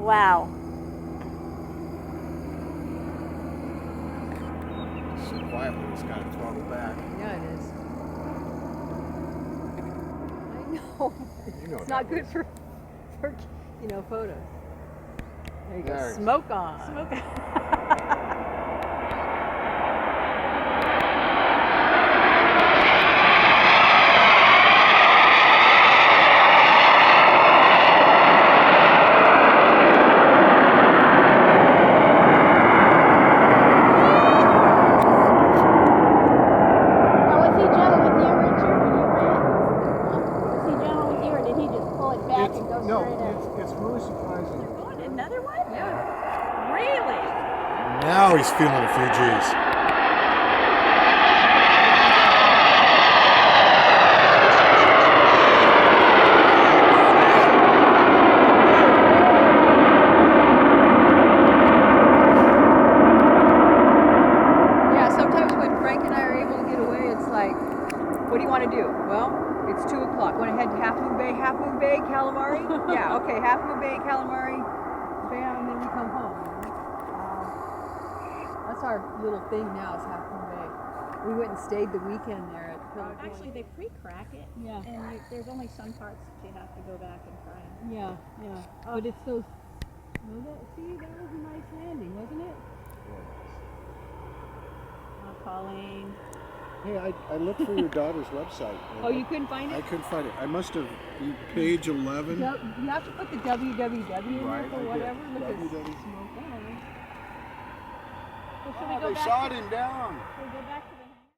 Wow. It's so quiet when it's got to throttle back. Yeah, it is. I know. You know It's not good is. for photos. There you go. There. Smoke on. Smoke. Now, was he gentle with you, Richard, when you ran? Was he gentle with you, or did he just pull it back and go No, straight in? it's really surprising. Going another one? Yeah. Really? Now he's feeling a few G's. Yeah, sometimes when Frank and I are able to get away, it's like, what do you want to do? Well, it's 2 o'clock. Want to head to Half Moon Bay, calamari? Yeah, okay, Half Moon Bay, calamari, bam, and then we come home. That's our little thing now is Half Moon Bay. We went and stayed the weekend there at the Actually, they pre-crack it, Yeah. and there's only some parts that you have to go back and try. Yeah, yeah. But it's those. Well, see, that was a nice landing, wasn't it? Colleen. Hey, I looked for your daughter's website. Oh, you couldn't find I it? couldn't find it. I must have page 11. You have to put the www in there Right, for I did. whatever. Look at www. smoke on. So should we Oh, go they back shot to, him down. should